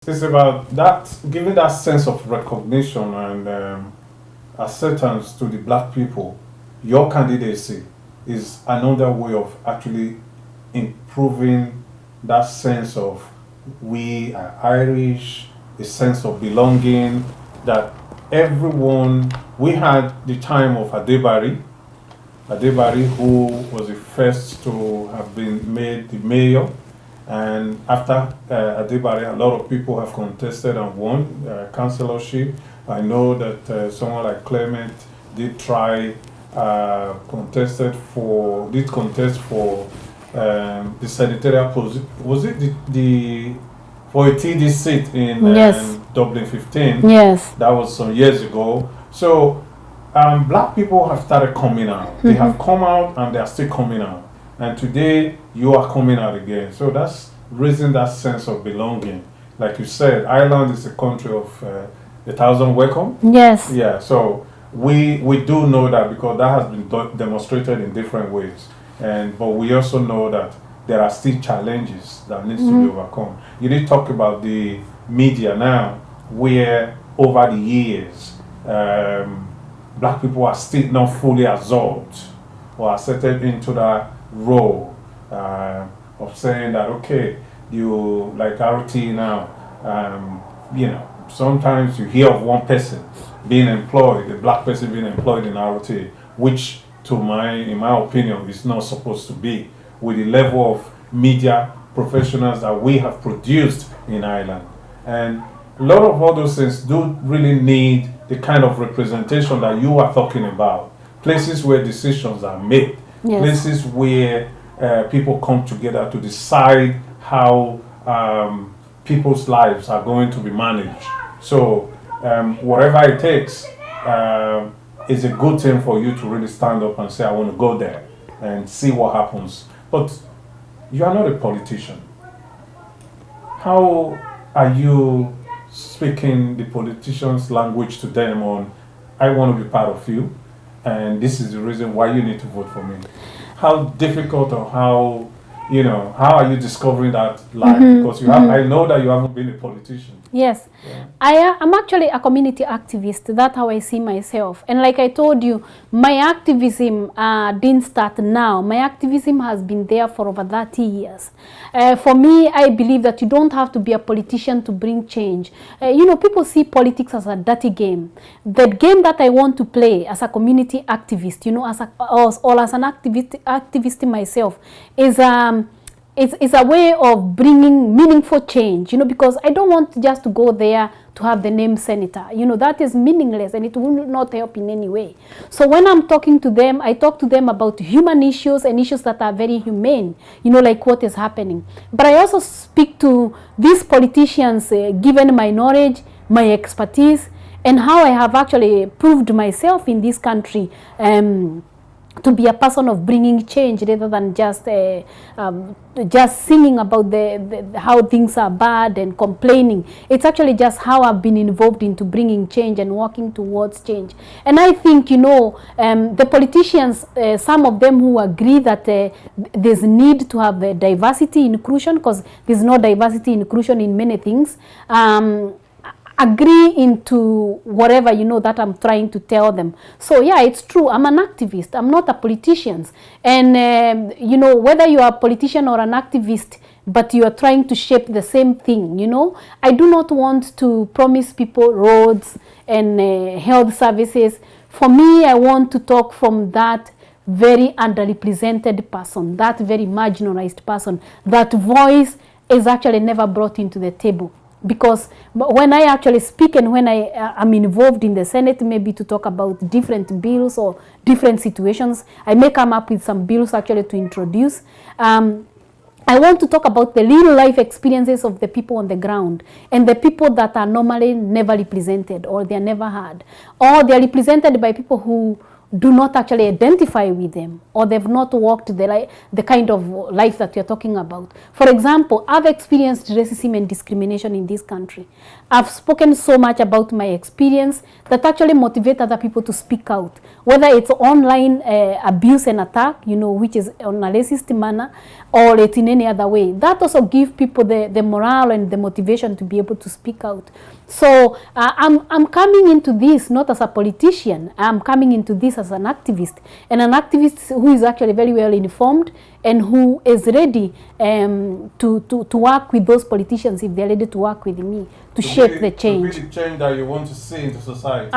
It's about that, giving that sense of recognition and acceptance to the black people. Your candidacy is another way of actually improving that sense of we are Irish, a sense of belonging, that everyone, we had the time of Adebari, who was the first to have been made the mayor. And after Adebari, a lot of people have contested and won councillorship. I know that someone like Clement did try, did contest for the senatorial position. Was it the for a TD seat in Yes. Dublin 15? Yes. That was some years ago. So black people have started coming out. They have come out and they are still coming out. And today you are coming out again. So that's raising that sense of belonging. Like you said, Ireland is a country of 1,000 welcome. Yes. Yeah, so we do know that because that has been demonstrated in different ways. But we also know that there are still challenges that needs to be overcome. You did talk about the media now, where over the years, black people are still not fully absorbed or accepted into that role of saying that, okay, you like RT now, sometimes you hear of one person being employed, a black person being employed in RT, which in my opinion, is not supposed to be, with the level of media professionals that we have produced in Ireland. And a lot of all those things do really need the kind of representation that you are talking about. Places where decisions are made. Yes. Places where people come together to decide how people's lives are going to be managed. So whatever it takes, it's a good thing for you to really stand up and say, I want to go there and see what happens. But you are not a politician. How are you speaking the politician's language to them on, I want to be part of you, and this is the reason why you need to vote for me? How difficult, or how are you discovering that life? Because I know that you haven't been a politician. Yes. Yeah. I'm actually a community activist. That's how I see myself. And like I told you, my activism didn't start now. My activism has been there for over 30 years. For me, I believe that you don't have to be a politician to bring change. People see politics as a dirty game. The game that I want to play as a community activist, as an activist myself, is it's a way of bringing meaningful change, because I don't want just to go there to have the name senator. That is meaningless and it will not help in any way. So when I'm talking to them, I talk to them about human issues and issues that are very humane, like what is happening. But I also speak to these politicians, given my knowledge, my expertise, and how I have actually proved myself in this country to be a person of bringing change rather than just singing about how things are bad and complaining. It's actually just how I've been involved into bringing change and working towards change. And I think, the politicians, some of them who agree that there's need to have diversity inclusion, because there's no diversity inclusion in many things, agree into whatever that I'm trying to tell them. So yeah, it's true. I'm an activist. I'm not a politician. And whether you are a politician or an activist, but you are trying to shape the same thing, I do not want to promise people roads and health services. For me, I want to talk from that very underrepresented person, that very marginalized person. That voice is actually never brought into the table. Because when I actually speak and when I am involved in the Senate, maybe to talk about different bills or different situations, I may come up with some bills actually to introduce. I want to talk about the real life experiences of the people on the ground and the people that are normally never represented, or they are never heard, or they are represented by people who do not actually identify with them, or they've not walked the kind of life that you're talking about. For example, I've experienced racism and discrimination in this country. I've spoken so much about my experience that actually motivate other people to speak out, whether it's online abuse and attack, you know, which is on a racist manner, or it's in any other way. That also gives people the morale and the motivation to be able to speak out. So I'm coming into this not as a politician. I'm coming into this as an activist, and an activist who is actually very well informed and who is ready to work with those politicians if they're ready to work with me to shape the change. To be the change that you want to see into society.